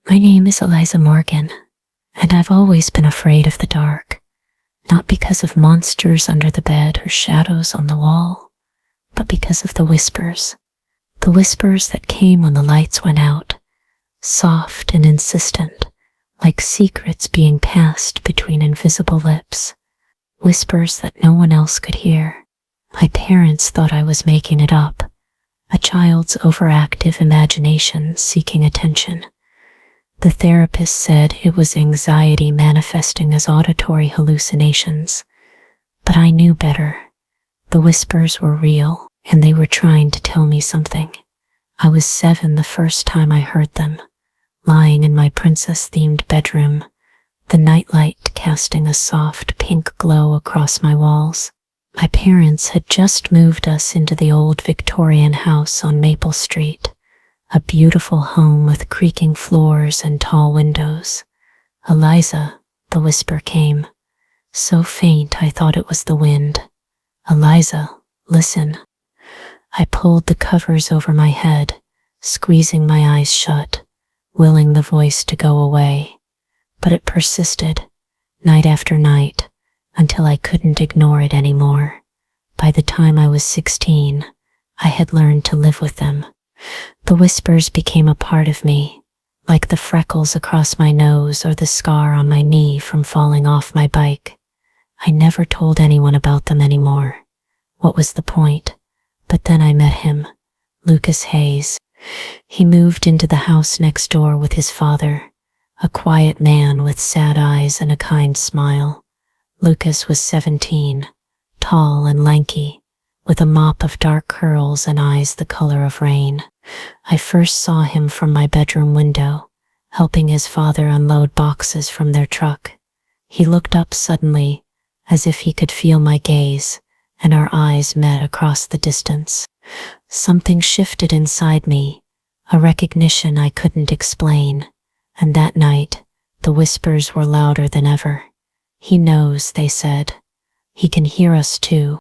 My name is Eliza Morgan, and I've always been afraid of the dark, not because of monsters under the bed or shadows on the wall, but because of the whispers that came when the lights went out, soft and insistent, like secrets being passed between invisible lips, whispers that no one else could hear. My parents thought I was making it up, a child's overactive imagination seeking attention. The therapist said it was anxiety manifesting as auditory hallucinations, but I knew better. The whispers were real, and they were trying to tell me something. I was 7 the first time I heard them, lying in my princess-themed bedroom, the nightlight casting a soft pink glow across my walls. My parents had just moved us into the old Victorian house on Maple Street, a beautiful home with creaking floors and tall windows. "Eliza," the whisper came, so faint I thought it was the wind. "Eliza, listen." I pulled the covers over my head, squeezing my eyes shut, willing the voice to go away. But it persisted, night after night, until I couldn't ignore it anymore. By the time I was 16, I had learned to live with them. The whispers became a part of me, like the freckles across my nose or the scar on my knee from falling off my bike. I never told anyone about them anymore. What was the point? But then I met him, Lucas Hayes. He moved into the house next door with his father, a quiet man with sad eyes and a kind smile. Lucas was 17, tall and lanky, with a mop of dark curls and eyes the color of rain. I first saw him from my bedroom window, helping his father unload boxes from their truck. He looked up suddenly, as if he could feel my gaze, and our eyes met across the distance. Something shifted inside me, a recognition I couldn't explain, and that night, the whispers were louder than ever. "He knows," they said. "He can hear us too."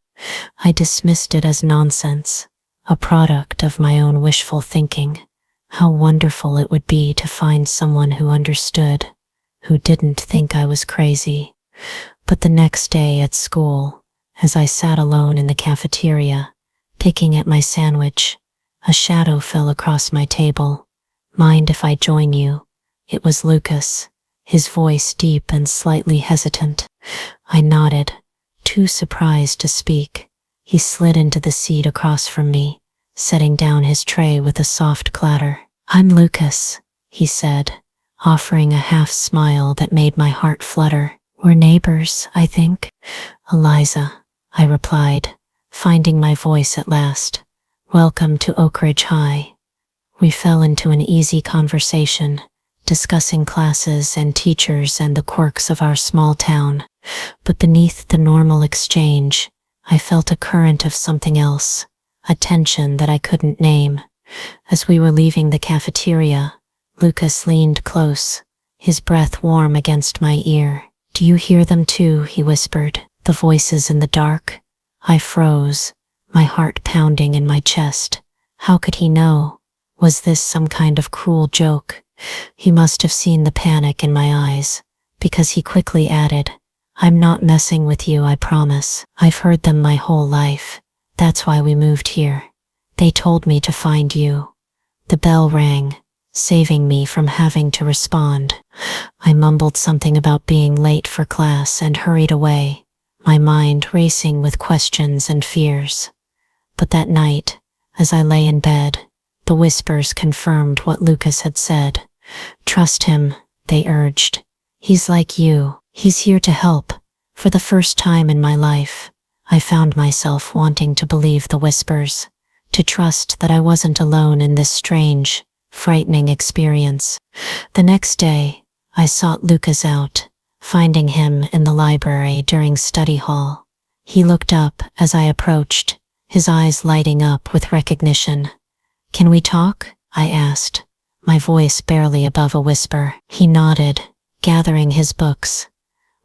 I dismissed it as nonsense, a product of my own wishful thinking. How wonderful it would be to find someone who understood, who didn't think I was crazy. But the next day at school, as I sat alone in the cafeteria, picking at my sandwich, a shadow fell across my table. "Mind if I join you?" It was Lucas, his voice deep and slightly hesitant. I nodded, too surprised to speak. He slid into the seat across from me, setting down his tray with a soft clatter. "I'm Lucas," he said, offering a half smile that made my heart flutter. "We're neighbors, I think." "Eliza," I replied, finding my voice at last. "Welcome to Oak Ridge High." We fell into an easy conversation, discussing classes and teachers and the quirks of our small town. But beneath the normal exchange, I felt a current of something else, a tension that I couldn't name. As we were leaving the cafeteria, Lucas leaned close, his breath warm against my ear. "Do you hear them too?" he whispered. "The voices in the dark?" I froze, my heart pounding in my chest. How could he know? Was this some kind of cruel joke? He must have seen the panic in my eyes, because he quickly added, "I'm not messing with you, I promise. I've heard them my whole life. That's why we moved here. They told me to find you." The bell rang, saving me from having to respond. I mumbled something about being late for class and hurried away, my mind racing with questions and fears. But that night, as I lay in bed, the whispers confirmed what Lucas had said. "Trust him," they urged. "He's like you. He's here to help." For the first time in my life, I found myself wanting to believe the whispers, to trust that I wasn't alone in this strange, frightening experience. The next day, I sought Lucas out, finding him in the library during study hall. He looked up as I approached, his eyes lighting up with recognition. "Can we talk?" I asked, my voice barely above a whisper. He nodded, gathering his books.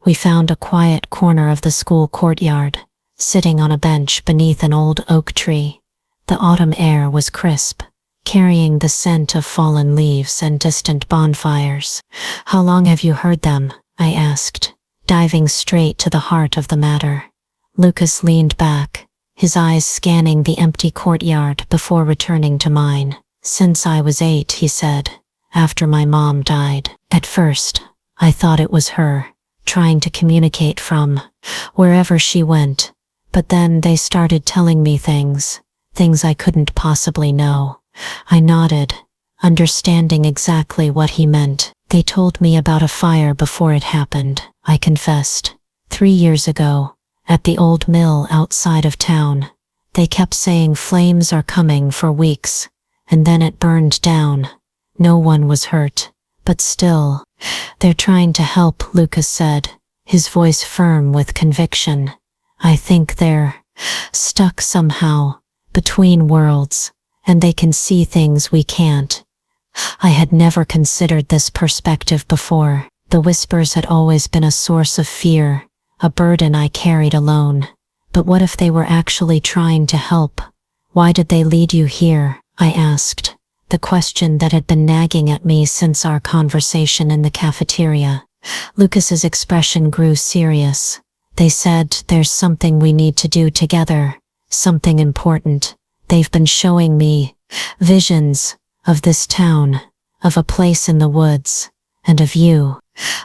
We found a quiet corner of the school courtyard, sitting on a bench beneath an old oak tree. The autumn air was crisp, carrying the scent of fallen leaves and distant bonfires. "How long have you heard them?" I asked, diving straight to the heart of the matter. Lucas leaned back, his eyes scanning the empty courtyard before returning to mine. "Since I was 8, he said, "after my mom died. At first, I thought it was her, trying to communicate from wherever she went. But then they started telling me things I couldn't possibly know." I nodded, understanding exactly what he meant. "They told me about a fire before it happened," I confessed. 3 years ago, at the old mill outside of town. They kept saying flames are coming for weeks, and then it burned down. No one was hurt, but still, "They're trying to help," Lucas said, his voice firm with conviction. "I think they're stuck somehow, between worlds, and they can see things we can't." I had never considered this perspective before. The whispers had always been a source of fear, a burden I carried alone. But what if they were actually trying to help? "Why did they lead you here?" I asked, the question that had been nagging at me since our conversation in the cafeteria. Lucas's expression grew serious. "They said there's something we need to do together, something important. They've been showing me visions of this town, of a place in the woods, and of you."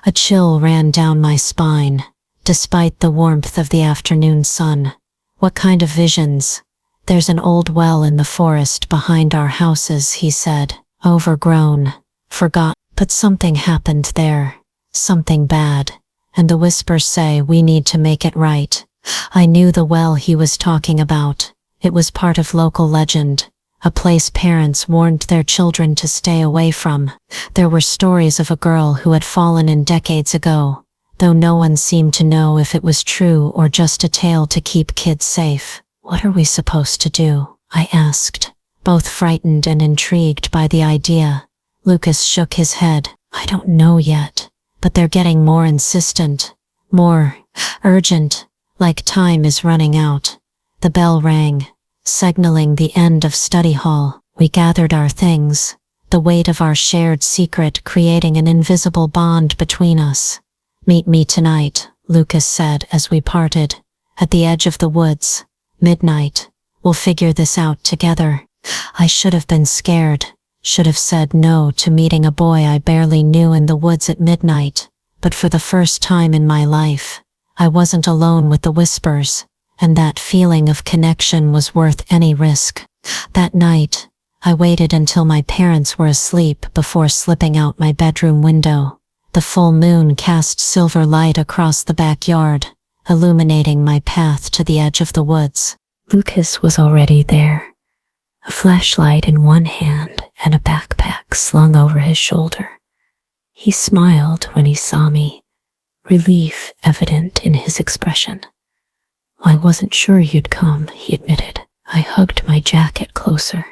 A chill ran down my spine, despite the warmth of the afternoon sun. "What kind of visions?" "There's an old well in the forest behind our houses," he said. "Overgrown, forgotten. But something happened there, something bad, and the whispers say we need to make it right." I knew the well he was talking about. It was part of local legend, a place parents warned their children to stay away from. There were stories of a girl who had fallen in decades ago, though no one seemed to know if it was true or just a tale to keep kids safe. "What are we supposed to do?" I asked, both frightened and intrigued by the idea. Lucas shook his head. "I don't know yet, but they're getting more insistent, more urgent, like time is running out." The bell rang, signaling the end of study hall. We gathered our things, the weight of our shared secret creating an invisible bond between us. "Meet me tonight," Lucas said as we parted, "at the edge of the woods. Midnight. We'll figure this out together." I should have been scared, should have said no to meeting a boy I barely knew in the woods at midnight. But for the first time in my life, I wasn't alone with the whispers, and that feeling of connection was worth any risk. That night, I waited until my parents were asleep before slipping out my bedroom window. The full moon cast silver light across the backyard, illuminating my path to the edge of the woods. Lucas was already there, a flashlight in one hand and a backpack slung over his shoulder. He smiled when he saw me, relief evident in his expression. "I wasn't sure you'd come," he admitted. I hugged my jacket closer,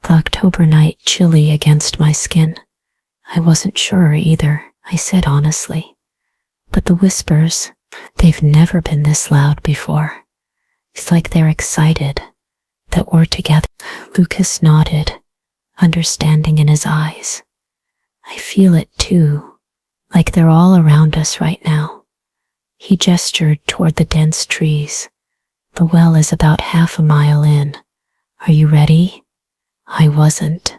the October night chilly against my skin. "I wasn't sure either," I said honestly. "But the whispers, they've never been this loud before. It's like they're excited that we're together." Lucas nodded, understanding in his eyes. "I feel it too, like they're all around us right now." He gestured toward the dense trees. "The well is about half a mile in. Are you ready?" I wasn't.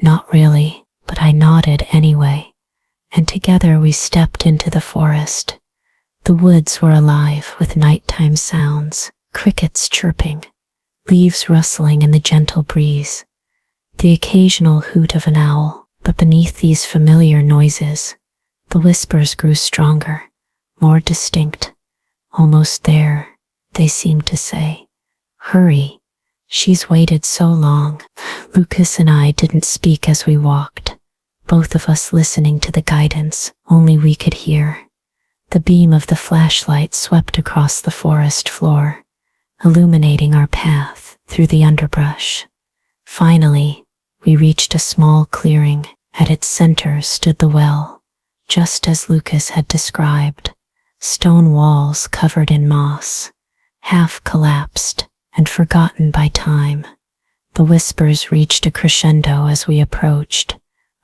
Not really, but I nodded anyway, and together we stepped into the forest. The woods were alive with nighttime sounds, crickets chirping, leaves rustling in the gentle breeze, the occasional hoot of an owl. But beneath these familiar noises, the whispers grew stronger, more distinct. "Almost there," they seemed to say. "Hurry, she's waited so long." Lucas and I didn't speak as we walked, both of us listening to the guidance only we could hear. The beam of the flashlight swept across the forest floor, illuminating our path through the underbrush. Finally, we reached a small clearing. At its center stood the well, just as Lucas had described. Stone walls covered in moss, half collapsed and forgotten by time. The whispers reached a crescendo as we approached,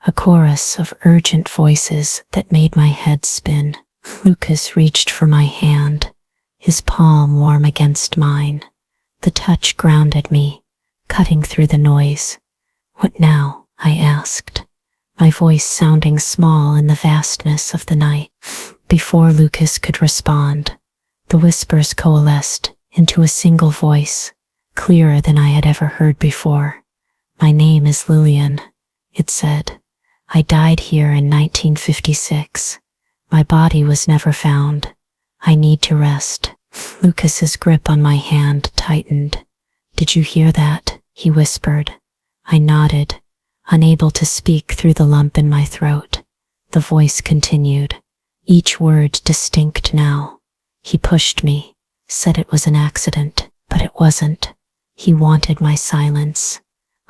a chorus of urgent voices that made my head spin. Lucas reached for my hand, his palm warm against mine. The touch grounded me, cutting through the noise. "What now?" I asked, my voice sounding small in the vastness of the night. Before Lucas could respond, the whispers coalesced into a single voice, clearer than I had ever heard before. "My name is Lillian," it said. "I died here in 1956. My body was never found. I need to rest." Lucas's grip on my hand tightened. "Did you hear that?" he whispered. I nodded, unable to speak through the lump in my throat. The voice continued, each word distinct now. "He pushed me, said it was an accident, but it wasn't. He wanted my silence."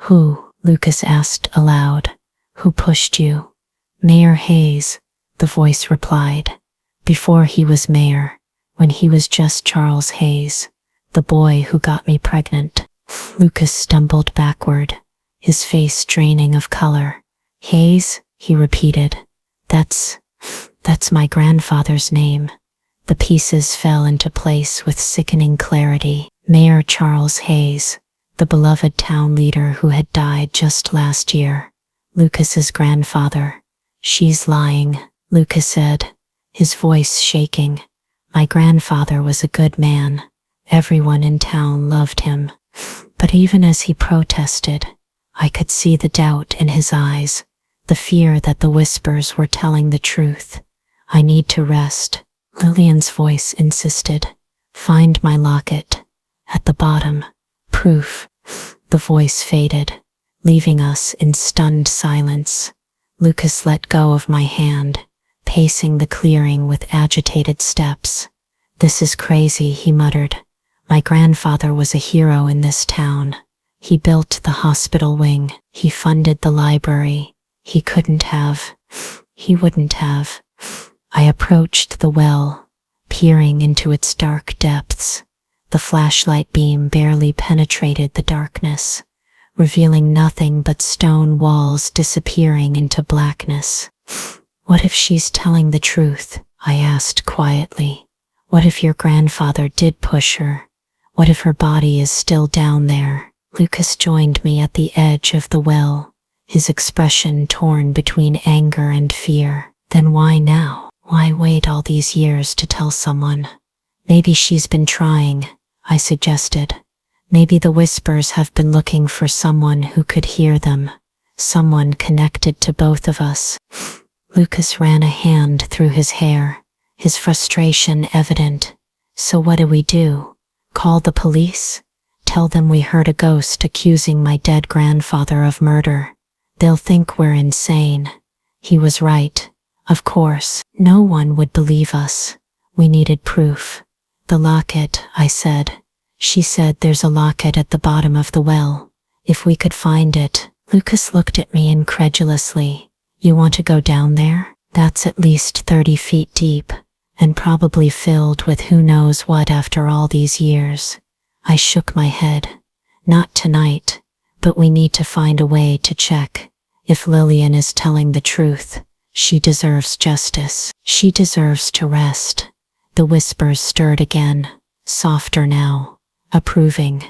"Who?" Lucas asked aloud. "Who pushed you?" "Mayor Hayes," the voice replied. "Before he was mayor, when he was just Charles Hayes, the boy who got me pregnant." Lucas stumbled backward, his face draining of color. "Hayes?" he repeated. That's my grandfather's name." The pieces fell into place with sickening clarity. Mayor Charles Hayes, the beloved town leader who had died just last year. Lucas's grandfather. "She's lying," Lucas said, his voice shaking. "My grandfather was a good man. Everyone in town loved him." But even as he protested, I could see the doubt in his eyes, the fear that the whispers were telling the truth. "I need to rest," Lillian's voice insisted. "Find my locket. At the bottom. Proof." The voice faded, leaving us in stunned silence. Lucas let go of my hand, pacing the clearing with agitated steps. "This is crazy," he muttered. "My grandfather was a hero in this town. He built the hospital wing. He funded the library. He wouldn't have." I approached the well, peering into its dark depths. The flashlight beam barely penetrated the darkness, revealing nothing but stone walls disappearing into blackness. "What if she's telling the truth?" I asked quietly. "What if your grandfather did push her? What if her body is still down there?" Lucas joined me at the edge of the well, his expression torn between anger and fear. "Then why now? Why wait all these years to tell someone?" "Maybe she's been trying," I suggested. "Maybe the whispers have been looking for someone who could hear them, someone connected to both of us." Lucas ran a hand through his hair, his frustration evident. "So what do we do? Call the police? Tell them we heard a ghost accusing my dead grandfather of murder? They'll think we're insane." He was right. Of course, no one would believe us. We needed proof. "The locket," I said. "She said there's a locket at the bottom of the well. If we could find it." Lucas looked at me incredulously. "You want to go down there? That's at least 30 feet deep, and probably filled with who knows what after all these years." I shook my head. "Not tonight, but we need to find a way to check. If Lillian is telling the truth, she deserves justice. She deserves to rest." The whispers stirred again, softer now, approving.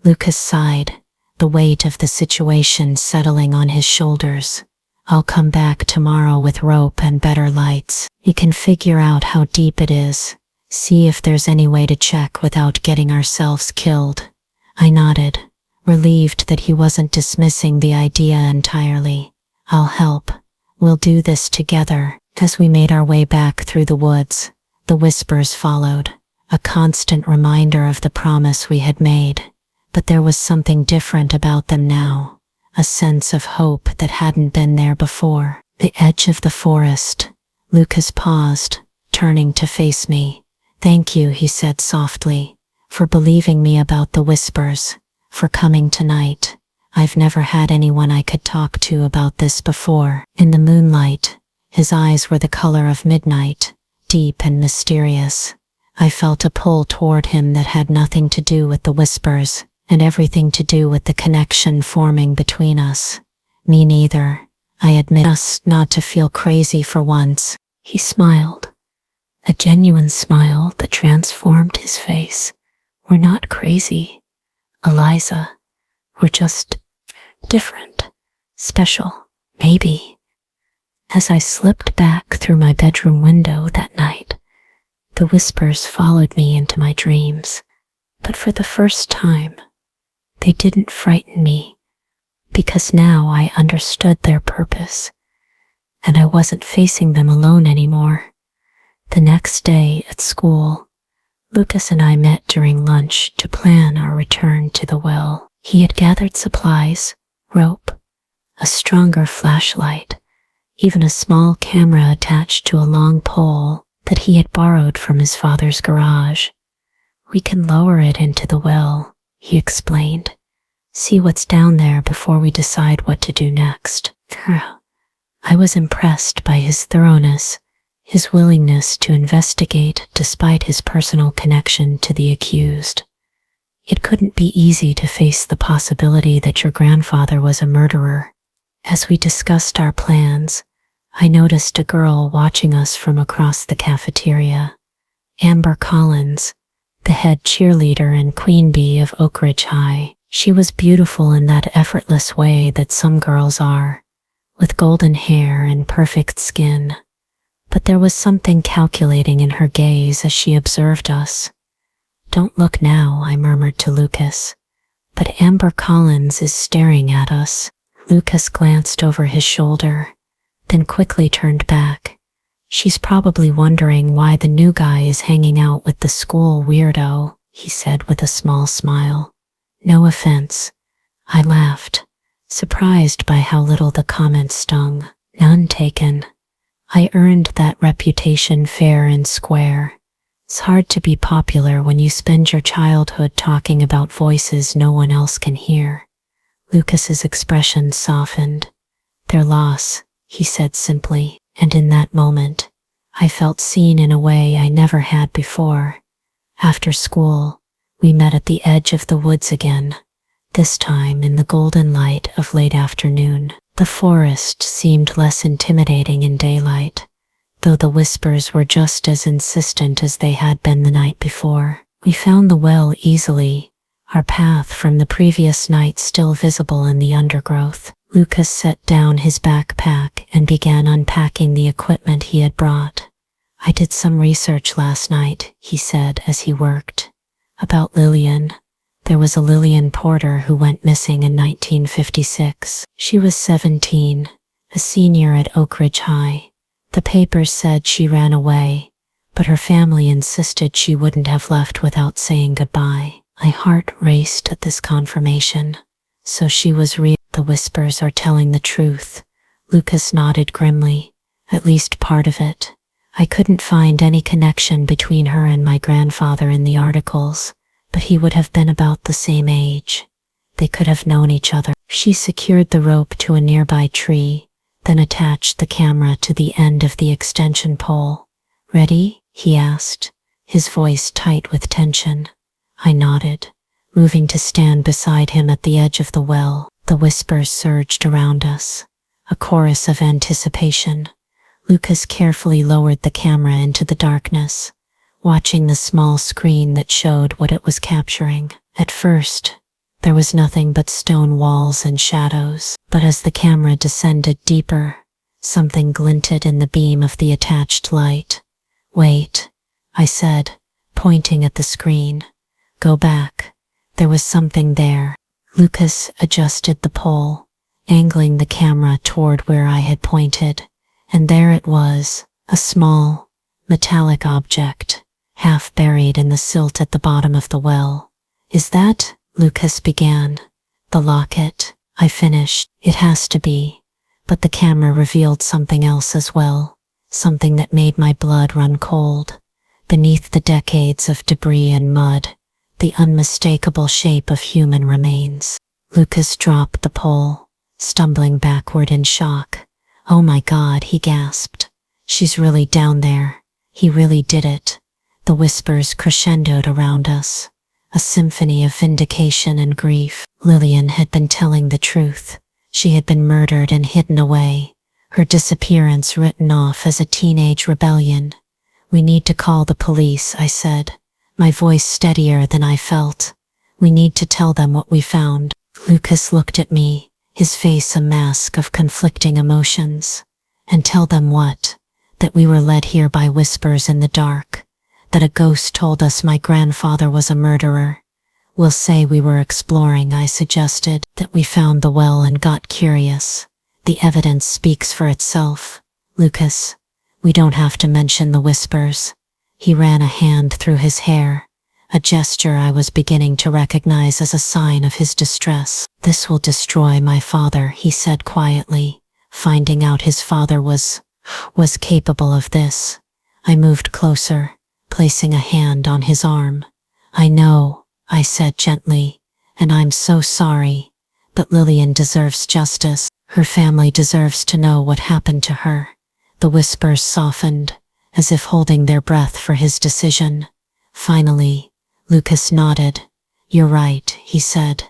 Lucas sighed, the weight of the situation settling on his shoulders. "I'll come back tomorrow with rope and better lights. We can figure out how deep it is, see if there's any way to check without getting ourselves killed." I nodded, relieved that he wasn't dismissing the idea entirely. "I'll help. We'll do this together." As we made our way back through the woods, the whispers followed, a constant reminder of the promise we had made. But there was something different about them now, a sense of hope that hadn't been there before. The edge of the forest. Lucas paused, turning to face me. "Thank you," he said softly, "for believing me about the whispers, for coming tonight. I've never had anyone I could talk to about this before." In the moonlight, his eyes were the color of midnight, deep and mysterious. I felt a pull toward him that had nothing to do with the whispers, and everything to do with the connection forming between us. Me neither. I admit us not to feel crazy for once. He smiled, a genuine smile that transformed his face. We're not crazy, Eliza. We're just different, special, maybe. As I slipped back through my bedroom window that night, the whispers followed me into my dreams. But for the first time, they didn't frighten me, because now I understood their purpose, and I wasn't facing them alone anymore. The next day at school, Lucas and I met during lunch to plan our return to the well. He had gathered supplies, rope, a stronger flashlight, even a small camera attached to a long pole that he had borrowed from his father's garage. We can lower it into the well, he explained. See what's down there before we decide what to do next. I was impressed by his thoroughness, his willingness to investigate despite his personal connection to the accused. It couldn't be easy to face the possibility that your grandfather was a murderer. As we discussed our plans, I noticed a girl watching us from across the cafeteria. Amber Collins, the head cheerleader and queen bee of Oak Ridge High. She was beautiful in that effortless way that some girls are, with golden hair and perfect skin. But there was something calculating in her gaze as she observed us. Don't look now, I murmured to Lucas. But Amber Collins is staring at us. Lucas glanced over his shoulder, then quickly turned back. She's probably wondering why the new guy is hanging out with the school weirdo, he said with a small smile. No offense. I laughed, surprised by how little the comment stung. None taken. I earned that reputation fair and square. It's hard to be popular when you spend your childhood talking about voices no one else can hear. Lucas's expression softened. Their loss, he said simply, and in that moment, I felt seen in a way I never had before. After school, we met at the edge of the woods again, this time in the golden light of late afternoon. The forest seemed less intimidating in daylight, though the whispers were just as insistent as they had been the night before. We found the well easily, our path from the previous night still visible in the undergrowth. Lucas set down his backpack and began unpacking the equipment he had brought. I did some research last night, he said as he worked. About Lillian. There was a Lillian Porter who went missing in 1956. She was 17, a senior at Oak Ridge High. The papers said she ran away, but her family insisted she wouldn't have left without saying goodbye. My heart raced at this confirmation. So she was real. The whispers are telling the truth. Lucas nodded grimly, at least part of it. I couldn't find any connection between her and my grandfather in the articles, but he would have been about the same age. They could have known each other. She secured the rope to a nearby tree, then attached the camera to the end of the extension pole. Ready? He asked, his voice tight with tension. I nodded, moving to stand beside him at the edge of the well. The whispers surged around us, a chorus of anticipation. Lucas carefully lowered the camera into the darkness, watching the small screen that showed what it was capturing. At first, there was nothing but stone walls and shadows, but as the camera descended deeper, something glinted in the beam of the attached light. Wait, I said, pointing at the screen. Go back. There was something there. Lucas adjusted the pole, angling the camera toward where I had pointed, and there it was, a small, metallic object, half buried in the silt at the bottom of the well. Is that? Lucas began. The locket, I finished. It has to be. But the camera revealed something else as well, something that made my blood run cold. Beneath the decades of debris and mud, the unmistakable shape of human remains. Lucas dropped the pole, stumbling backward in shock. Oh my God, he gasped. She's really down there. He really did it. The whispers crescendoed around us. a symphony of vindication and grief. Lillian had been telling the truth. She had been murdered and hidden away, her disappearance written off as a teenage rebellion. "We need to call the police," I said, my voice steadier than I felt. "We need to tell them what we found." Lucas looked at me, his face a mask of conflicting emotions. "And tell them what? That we were led here by whispers in the dark, that a ghost told us my grandfather was a murderer. We'll say we were exploring," I suggested, "that we found the well and got curious. The evidence speaks for itself. Lucas, we don't have to mention the whispers." He ran a hand through his hair, a gesture I was beginning to recognize as a sign of his distress. "This will destroy my father," he said quietly. "Finding out his father was capable of this." I moved closer, placing a hand on his arm. "I know," I said gently, "and I'm so sorry. But Lillian deserves justice. Her family deserves to know what happened to her." The whispers softened, as if holding their breath for his decision. Finally, Lucas nodded. "You're right," he said.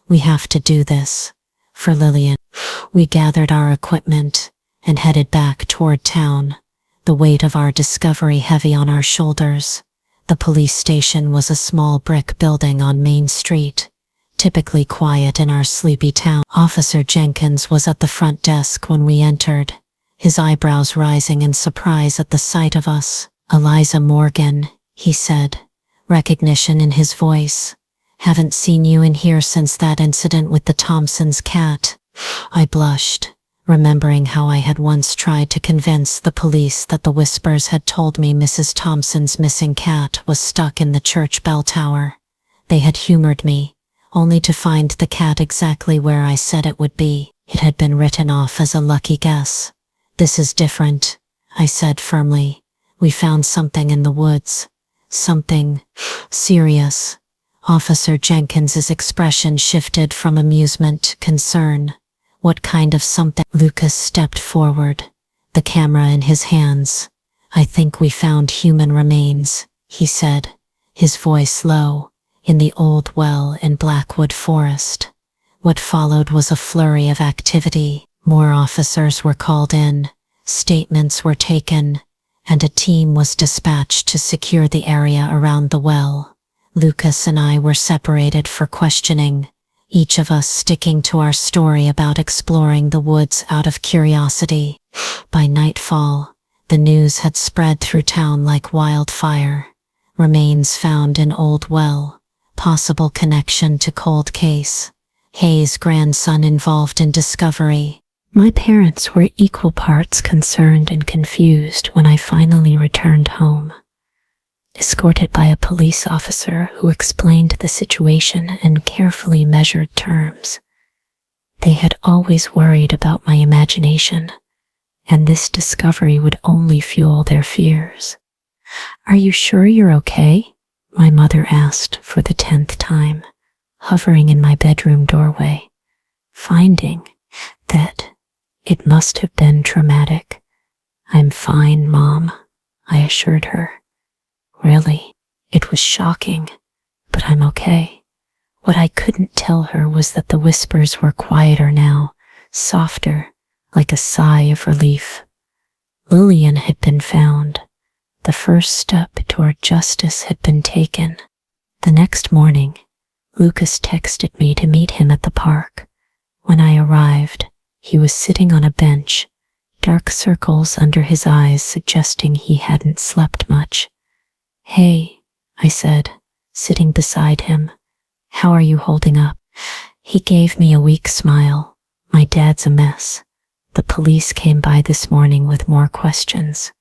"We have to do this. For Lillian." We gathered our equipment and headed back toward town, the weight of our discovery heavy on our shoulders. The police station was a small brick building on Main Street, typically quiet in our sleepy town. Officer Jenkins was at the front desk when we entered, his eyebrows rising in surprise at the sight of us. "Eliza Morgan," he said, recognition in his voice. "Haven't seen you in here since that incident with the Thompsons' cat." I blushed, remembering how I had once tried to convince the police that the whispers had told me Mrs. Thompson's missing cat was stuck in the church bell tower. They had humored me, only to find the cat exactly where I said it would be. It had been written off as a lucky guess. "This is different," I said firmly. "We found something in the woods. Something serious." Officer Jenkins's expression shifted from amusement to concern. "What kind of something?" Lucas stepped forward, the camera in his hands. "I think we found human remains," he said, his voice low, "in the old well in Blackwood Forest." What followed was a flurry of activity. More officers were called in, statements were taken, and a team was dispatched to secure the area around the well. Lucas and I were separated for questioning, each of us sticking to our story about exploring the woods out of curiosity. By nightfall, the news had spread through town like wildfire. Remains found in old well, possible connection to cold case. Hayes' grandson involved in discovery. My parents were equal parts concerned and confused when I finally returned home, escorted by a police officer who explained the situation in carefully measured terms. They had always worried about my imagination, and this discovery would only fuel their fears. "Are you sure you're okay?" my mother asked for the 10th time, hovering in my bedroom doorway. Finding that it must have been traumatic. "I'm fine, Mom," I assured her. Really, it was shocking, but I'm okay. What I couldn't tell her was that the whispers were quieter now, softer, like a sigh of relief. Lillian had been found. The first step toward justice had been taken. The next morning, Lucas texted me to meet him at the park. When I arrived, he was sitting on a bench, dark circles under his eyes suggesting he hadn't slept much. "Hey," I said, sitting beside him. "How are you holding up?" He gave me a weak smile. "My dad's a mess. The police came by this morning with more questions.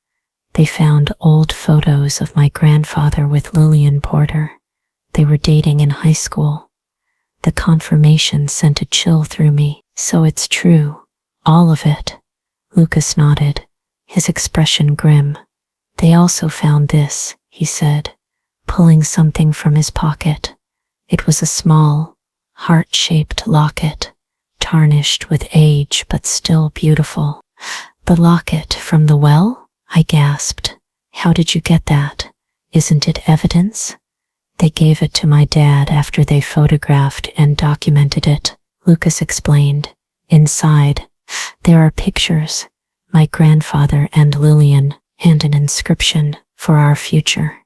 They found old photos of my grandfather with Lillian Porter. They were dating in high school." The confirmation sent a chill through me. "So it's true, all of it." Lucas nodded, his expression grim. "They also found this," he said, pulling something from his pocket. It was a small, heart-shaped locket, tarnished with age but still beautiful. "The locket from the well?" I gasped. "How did you get that? Isn't it evidence?" They gave it to my dad after they photographed and documented it, Lucas explained. Inside, there are pictures, my grandfather and Lillian, and an inscription, for our future.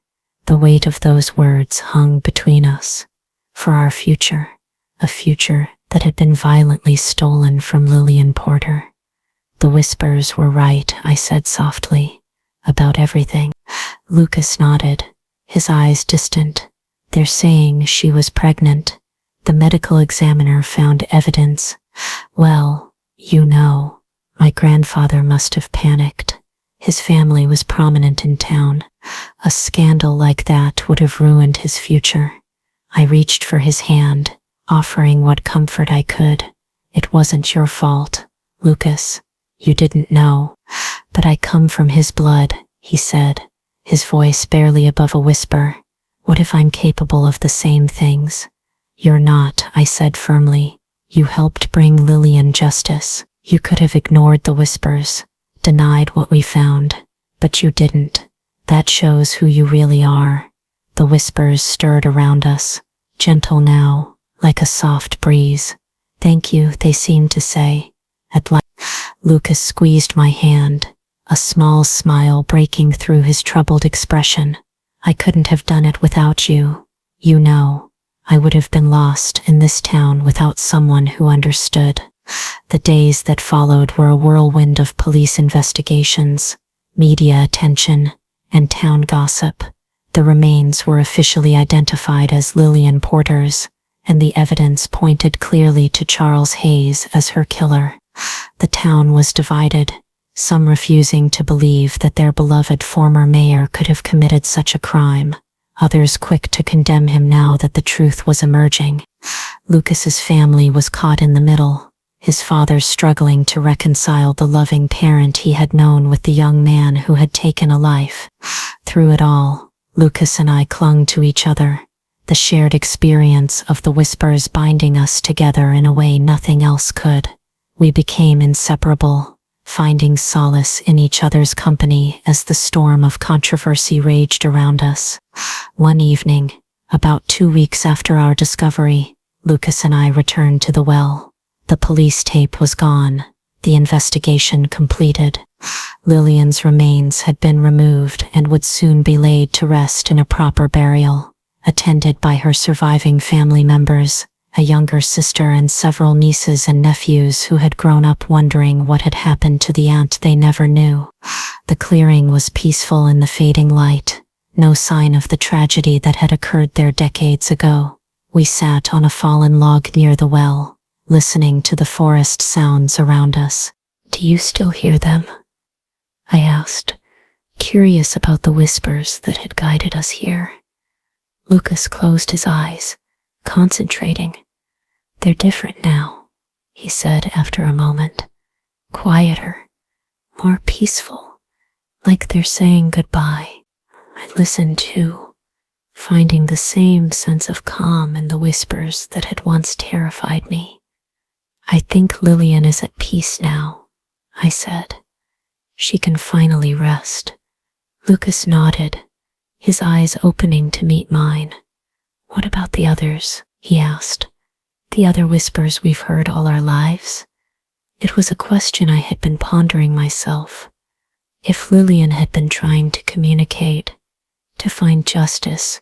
The weight of those words hung between us. For our future, a future that had been violently stolen from Lillian Porter. The whispers were right, I said softly, about everything. Lucas nodded, his eyes distant. They're saying she was pregnant. The medical examiner found evidence. Well, you know, my grandfather must have panicked. His family was prominent in town. A scandal like that would have ruined his future. I reached for his hand, offering what comfort I could. It wasn't your fault, Lucas. You didn't know. But I come from his blood, he said, his voice barely above a whisper. What if I'm capable of the same things? You're not, I said firmly. You helped bring Lillian justice. You could have ignored the whispers, denied what we found, but you didn't. That shows who you really are. The whispers stirred around us, gentle now, like a soft breeze. Thank you, they seemed to say. At last, Lucas squeezed my hand, a small smile breaking through his troubled expression. I couldn't have done it without you. You know, I would have been lost in this town without someone who understood. The days that followed were a whirlwind of police investigations, media attention, and town gossip. The remains were officially identified as Lillian Porter's, and the evidence pointed clearly to Charles Hayes as her killer. The town was divided, some refusing to believe that their beloved former mayor could have committed such a crime, others quick to condemn him now that the truth was emerging. Lucas's family was caught in the middle, his father struggling to reconcile the loving parent he had known with the young man who had taken a life. Through it all, Lucas and I clung to each other, the shared experience of the whispers binding us together in a way nothing else could. We became inseparable, finding solace in each other's company as the storm of controversy raged around us. One evening, about 2 weeks after our discovery, Lucas and I returned to the well. The police tape was gone, the investigation completed. Lillian's remains had been removed and would soon be laid to rest in a proper burial, attended by her surviving family members, a younger sister and several nieces and nephews who had grown up wondering what had happened to the aunt they never knew. The clearing was peaceful in the fading light, no sign of the tragedy that had occurred there decades ago. We sat on a fallen log near the well, listening to the forest sounds around us. Do you still hear them? I asked, curious about the whispers that had guided us here. Lucas closed his eyes, concentrating. They're different now, he said after a moment. Quieter, more peaceful, like they're saying goodbye. I listened too, finding the same sense of calm in the whispers that had once terrified me. I think Lillian is at peace now, I said. She can finally rest. Lucas nodded, his eyes opening to meet mine. What about the others? He asked. The other whispers we've heard all our lives? It was a question I had been pondering myself. If Lillian had been trying to communicate, to find justice,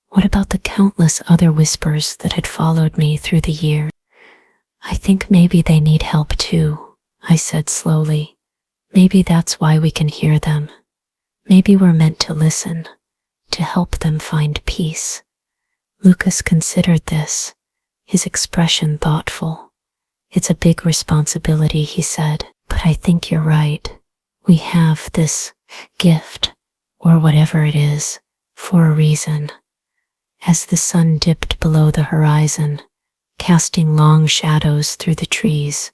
what about the countless other whispers that had followed me through the years? I think maybe they need help too, I said slowly. Maybe that's why we can hear them. Maybe we're meant to listen, to help them find peace. Lucas considered this, his expression thoughtful. It's a big responsibility, he said, but I think you're right. We have this gift, or whatever it is, for a reason. As the sun dipped below the horizon, casting long shadows through the trees,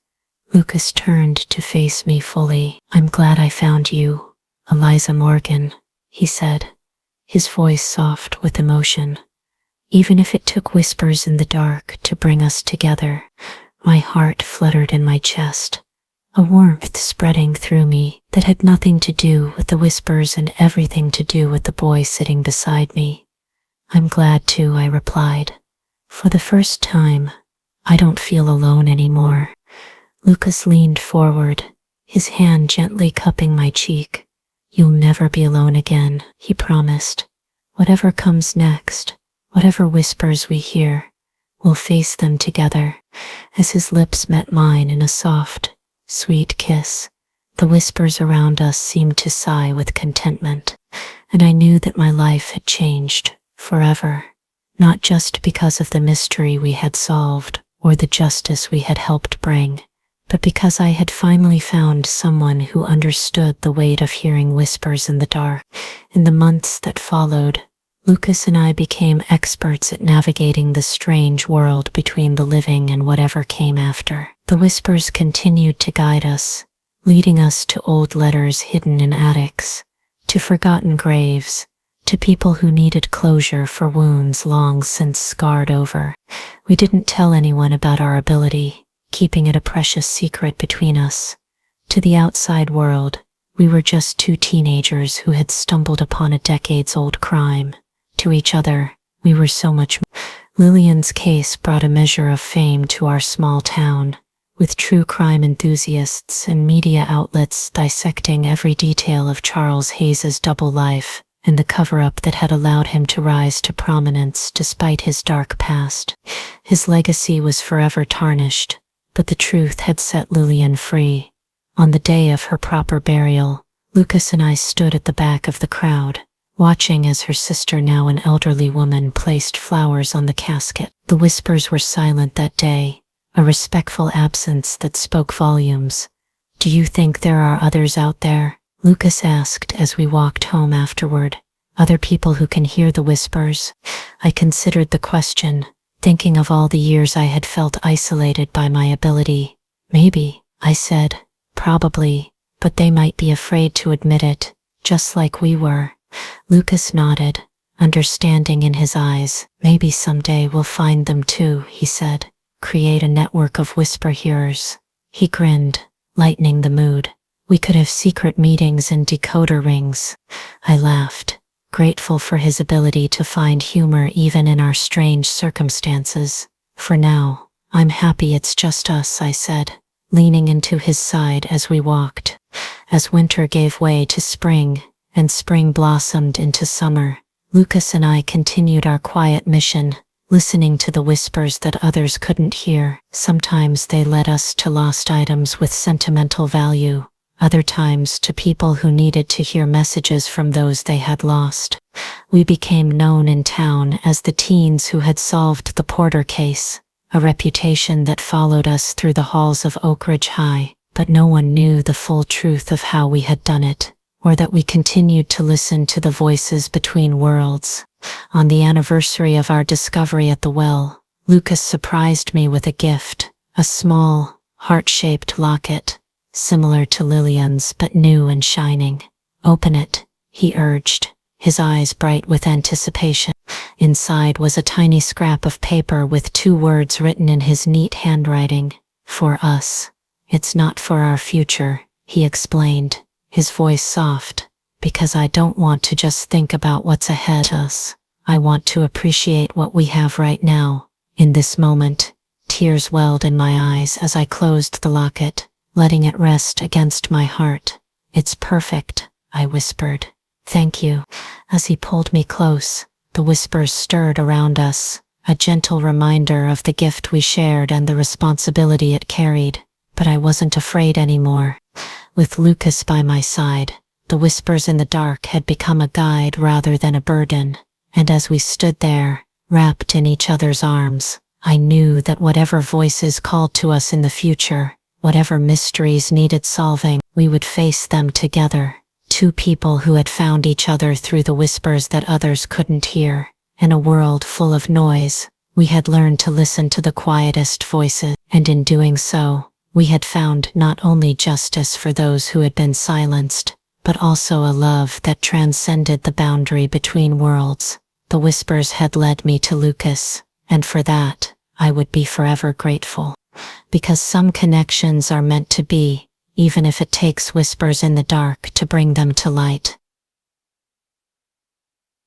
Lucas turned to face me fully. I'm glad I found you, Eliza Morgan, he said, his voice soft with emotion. Even if it took whispers in the dark to bring us together, my heart fluttered in my chest, a warmth spreading through me that had nothing to do with the whispers and everything to do with the boy sitting beside me. I'm glad to, I replied. For the first time, I don't feel alone anymore. Lucas leaned forward, his hand gently cupping my cheek. You'll never be alone again, he promised. Whatever comes next, whatever whispers we hear, we'll face them together. As his lips met mine in a soft, sweet kiss, the whispers around us seemed to sigh with contentment, and I knew that my life had changed forever, not just because of the mystery we had solved or the justice we had helped bring, but because I had finally found someone who understood the weight of hearing whispers in the dark. In the months that followed, Lucas and I became experts at navigating the strange world between the living and whatever came after. The whispers continued to guide us, leading us to old letters hidden in attics, to forgotten graves, to people who needed closure for wounds long since scarred over. We didn't tell anyone about our ability, keeping it a precious secret between us. To the outside world, we were just two teenagers who had stumbled upon a decades-old crime. To each other, we were so much more. Lillian's case brought a measure of fame to our small town, with true crime enthusiasts and media outlets dissecting every detail of Charles Hayes's double life and the cover-up that had allowed him to rise to prominence despite his dark past. His legacy was forever tarnished, but the truth had set Lillian free. On the day of her proper burial, Lucas and I stood at the back of the crowd, watching as her sister, now an elderly woman, placed flowers on the casket. The whispers were silent that day, a respectful absence that spoke volumes. Do you think there are others out there? Lucas asked as we walked home afterward. Other people who can hear the whispers? I considered the question, thinking of all the years I had felt isolated by my ability. Maybe, I said. Probably, but they might be afraid to admit it, just like we were. Lucas nodded, understanding in his eyes. Maybe someday we'll find them too, he said. Create a network of whisper hearers. He grinned, lightening the mood. We could have secret meetings and decoder rings. I laughed, grateful for his ability to find humor even in our strange circumstances. For now, I'm happy it's just us, I said, leaning into his side as we walked. As winter gave way to spring, and spring blossomed into summer, Lucas and I continued our quiet mission, listening to the whispers that others couldn't hear. Sometimes they led us to lost items with sentimental value, other times to people who needed to hear messages from those they had lost. We became known in town as the teens who had solved the Porter case, a reputation that followed us through the halls of Oak Ridge High, but no one knew the full truth of how we had done it, or that we continued to listen to the voices between worlds. On the anniversary of our discovery at the well, Lucas surprised me with a gift, a small, heart-shaped locket, similar to Lillian's but new and shining. Open it, he urged, his eyes bright with anticipation. Inside was a tiny scrap of paper with 2 words written in his neat handwriting. For us. It's not for our future, he explained, his voice soft, because I don't want to just think about what's ahead of us. I want to appreciate what we have right now. In this moment, tears welled in my eyes as I closed the locket, letting it rest against my heart. It's perfect, I whispered. Thank you. As he pulled me close, the whispers stirred around us, a gentle reminder of the gift we shared and the responsibility it carried. But I wasn't afraid anymore. With Lucas by my side, the whispers in the dark had become a guide rather than a burden, and as we stood there, wrapped in each other's arms, I knew that whatever voices called to us in the future, whatever mysteries needed solving, we would face them together. 2 people who had found each other through the whispers that others couldn't hear. In a world full of noise, we had learned to listen to the quietest voices, and in doing so, we had found not only justice for those who had been silenced, but also a love that transcended the boundary between worlds. The whispers had led me to Lucas, and for that, I would be forever grateful. Because some connections are meant to be, even if it takes whispers in the dark to bring them to light.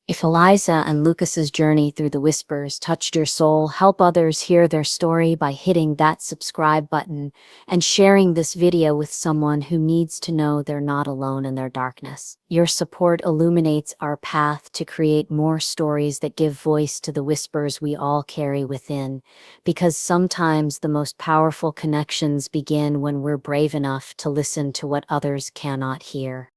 If Eliza and Lucas's journey through the whispers touched your soul, help others hear their story by hitting that subscribe button and sharing this video with someone who needs to know they're not alone in their darkness. Your support illuminates our path to create more stories that give voice to the whispers we all carry within, because sometimes the most powerful connections begin when we're brave enough to listen to what others cannot hear.